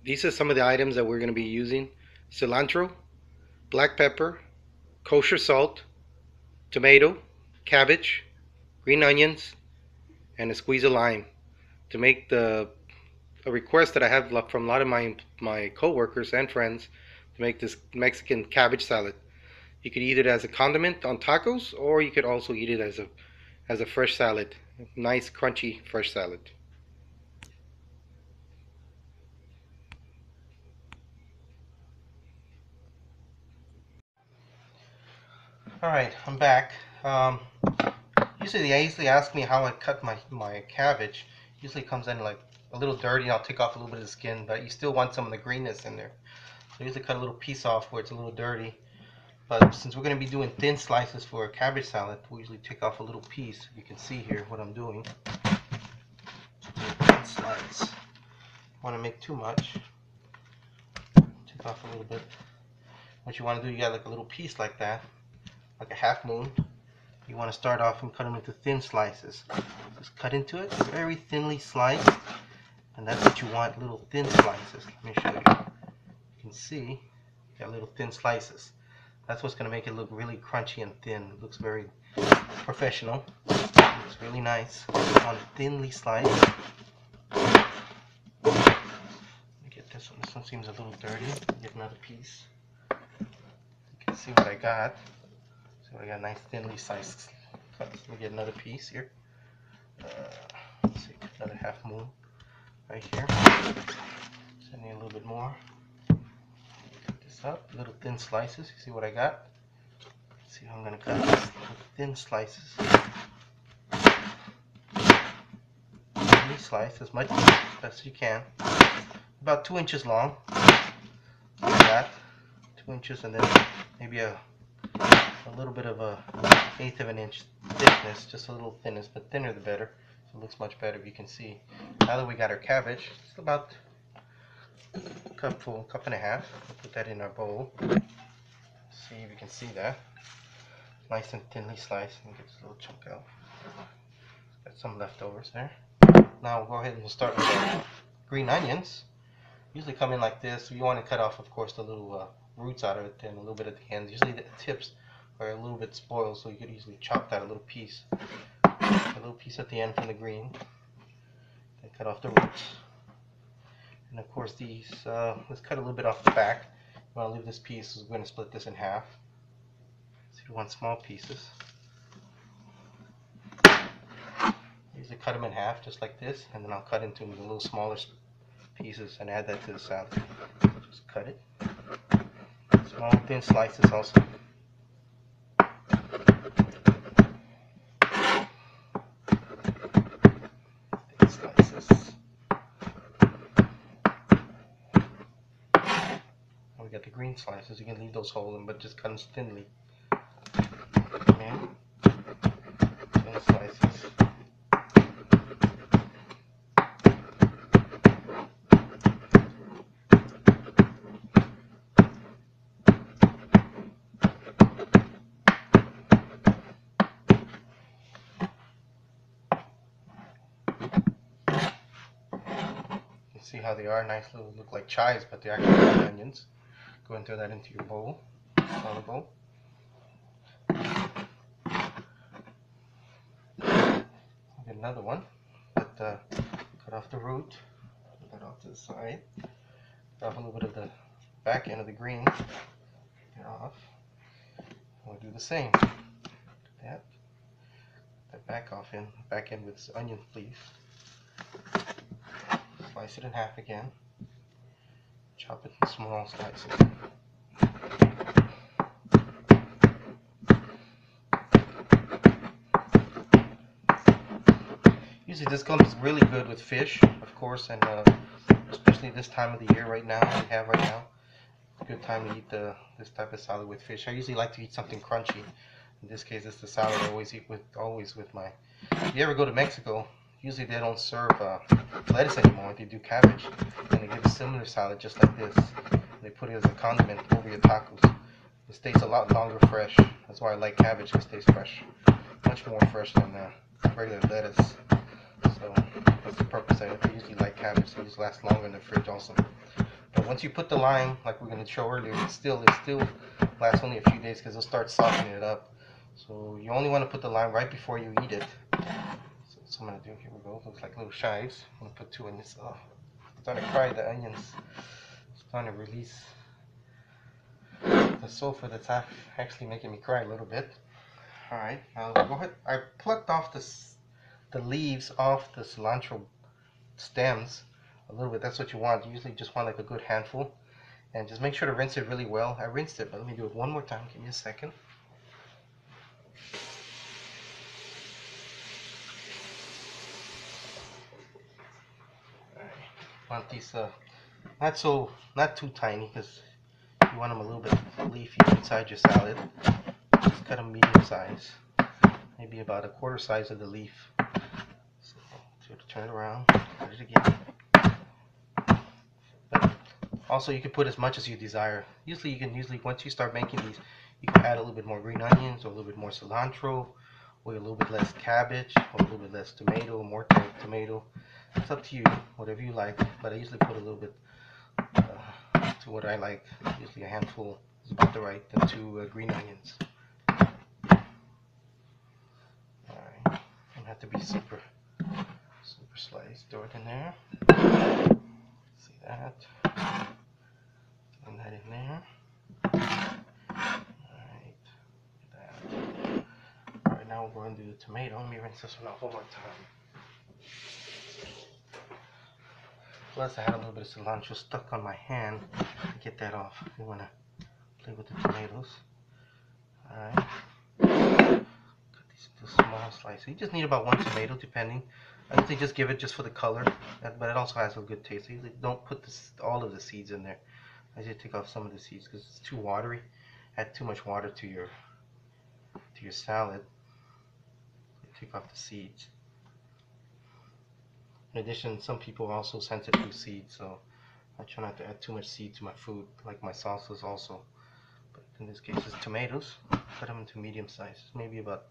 These are some of the items that we're going to be using: cilantro, black pepper, kosher salt, tomato, cabbage, green onions, and a squeeze of lime. To make a request that I have from a lot of my coworkers and friends to make this Mexican cabbage salad. You could eat it as a condiment on tacos, or you could also eat it as a fresh salad. Nice crunchy fresh salad. All right, I'm back. Um, Usually they usually ask me how I cut my cabbage. Usually it comes in like a little dirty, and I'll take off a little bit of the skin, but you still want some of the greenness in there. So I usually cut a little piece off where it's a little dirty. But since we're going to be doing thin slices for a cabbage salad, we usually take off a little piece. You can see here what I'm doing. Thin slice. Don't want to make too much. Take off a little bit. What you want to do, you got like a little piece like that, like a half moon. You want to start off and cut them into thin slices. Just cut into it, very thinly sliced, and that's what you want, little thin slices. Let me show you. You can see, you got little thin slices. That's what's going to make it look really crunchy and thin. It looks very professional. It looks really nice. On thinly sliced. Let me get this one. This one seems a little dirty. Get another piece. You can see what I got. So I got nice thinly sliced cuts. Let me get another piece here. Let's see, another half moon right here. So I need a little bit more. Cut this up, little thin slices. You see what I got? Let's see how I'm gonna cut this. Little thin slices. Thinly slice as much as you can. About 2 inches long. Like that. 2 inches, and then maybe a little bit of a 1/8 of an inch thickness, just a little thinness, but thinner the better. So it looks much better. If you can see. Now that we got our cabbage, it's about a cup and a half. We'll put that in our bowl. See if you can see that. Nice and thinly sliced. And get this little chunk out. Got some leftovers there. Now we'll go ahead and we'll start with our green onions. Usually come in like this. You want to cut off, of course, the little roots out of it and a little bit at the ends. Usually the tips are a little bit spoiled, so you could easily chop that a little piece. A little piece at the end from the green. Then cut off the roots. And of course these, let's cut a little bit off the back. You want to leave this piece, so we're going to split this in half. So you want small pieces. Usually cut them in half, just like this, and then I'll cut into the little smaller pieces and add that to the salad. Just cut it. Small thin slices also. Thin slices. And we got the green slices. You can leave those whole, but just cut them thinly. Okay. Thin slices. See how they are, nice little, look like chives, but they're actually onions. Go and throw that into your bowl, smaller bowl. I'll get another one, but cut off the root, put that off to the side. Cut off a little bit of the back end of the green. Get off. We'll do the same. That back end with this onion leaf. Slice it in half again. Chop it in small slices. Usually this comes really good with fish, of course, and especially this time of the year right now, a good time to eat this type of salad with fish. I usually like to eat something crunchy. In this case, it's the salad I always eat with my. If you ever go to Mexico, usually they don't serve lettuce anymore. They do cabbage, and they give a similar salad just like this. They put it as a condiment over your tacos. It stays a lot longer fresh. That's why I like cabbage. It stays fresh, much more fresh than regular lettuce. So that's the purpose of it. I usually like cabbage. It just lasts longer in the fridge also. once you put the lime, like we're going to show earlier, it still lasts only a few days because it'll start softening it up. So you only want to put the lime right before you eat it. So I'm going to do, here we go, looks like little chives. I'm going to put 2 onions. Oh, it's starting to cry, the onions. It's starting to release the sulfur that's actually making me cry a little bit. Alright, now go ahead. I plucked off the leaves off the cilantro stems a little bit. That's what you want. You usually just want like a good handful. And just make sure to rinse it really well. I rinsed it, but let me do it one more time. Give me a second. Alright, want these not too tiny because you want them a little bit leafy inside your salad. Just cut them medium size, maybe about a quarter size of the leaf. So turn it around, cut it again. But also, you can put as much as you desire. Usually, once you start making these, you can add a little bit more green onions, or a little bit more cilantro, or a little bit less cabbage, or a little bit less tomato, more tomato. It's up to you, whatever you like. But I usually put a little bit to what I like. Usually a handful is about the right. The 2 green onions. Alright, don't have to be super sliced. Throw it in there. See that? Throw that in there. Alright, that. Alright, now we're going to do the tomato. Let me rinse this one off one more time. Plus, I had a little bit of cilantro stuck on my hand. Get that off. You want to play with the tomatoes. Alright. Cut these into small slices. You just need about 1 tomato, depending. I usually just give it just for the color, but it also has a good taste. I usually don't put all of the seeds in there. I usually take off some of the seeds because it's too watery. Add too much water to your salad. Take off the seeds. In addition, some people are also sensitive to seeds, so I try not to add too much seed to my food, like my sauces also. But in this case, it's tomatoes. Cut them into medium sizes, maybe about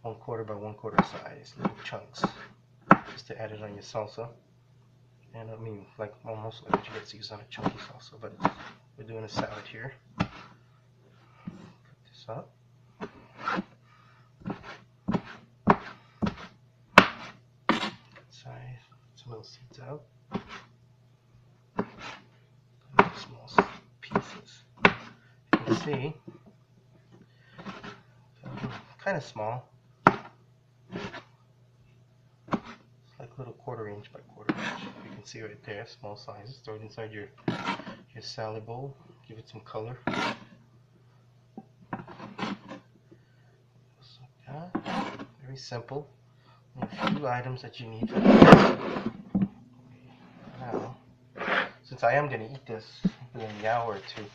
1/4 by 1/4 size, little chunks, just to add it on your salsa. And I mean, like almost like what you get to use on a chunky salsa, but we're doing a salad here. Cut this up. Size, some little seeds out. Small pieces. You can see, kind of small. It's like little 1/4 inch by 1/4 inch. You can see right there, small sizes. Throw it inside your salad bowl. Give it some color. Just like that. Very simple. And a few items that you need for this. Now, since I am going to eat this within an hour or 2,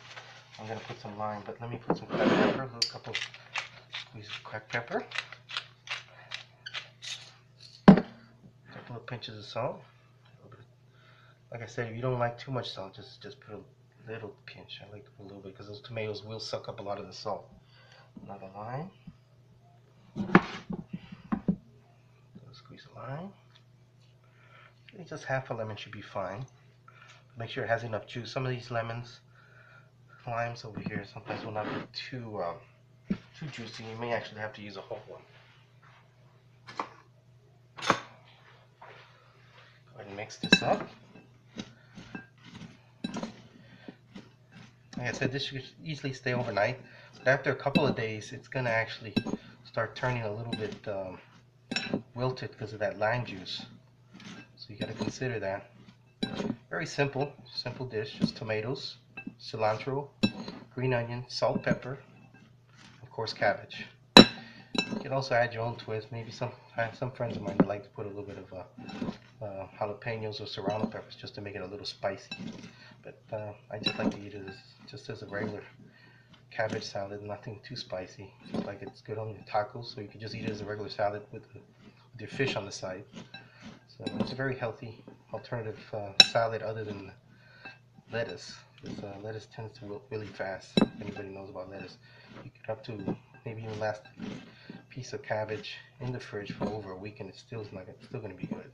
I'm going to put some lime, but let me put some cracked pepper, a little couple squeezes of cracked pepper, a couple of pinches of salt. Like I said, if you don't like too much salt, just put a little pinch. I like to put a little bit because those tomatoes will suck up a lot of the salt. Another lime. Squeeze a lime. Just half a lemon should be fine. Make sure it has enough juice. Some of these limes over here sometimes will not be too juicy. You may actually have to use a whole one. Go ahead and mix this up. Like I said, this should easily stay overnight, but after a couple of days, it's going to actually start turning a little bit wilted because of that lime juice. So you got to consider that. Very simple dish. Just tomatoes, cilantro, green onion, salt, pepper, of course cabbage. You can also add your own twist. Maybe I have some friends of mine that like to put a little bit of jalapenos or serrano peppers just to make it a little spicy. But I just like to eat it just as a regular cabbage salad, nothing too spicy. Just like it's good on your tacos, so you can just eat it as a regular salad with your fish on the side. So it's a very healthy alternative salad other than lettuce. Because lettuce tends to wilt really fast. If anybody knows about lettuce, you get up to maybe even last piece of cabbage in the fridge for over a week, and it's still going to be good.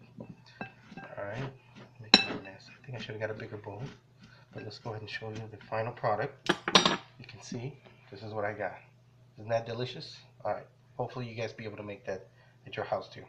All right, make it a mess. I think I should have got a bigger bowl. But let's go ahead and show you the final product. You can see this is what I got. Isn't that delicious? Alright, hopefully you guys be able to make that at your house too.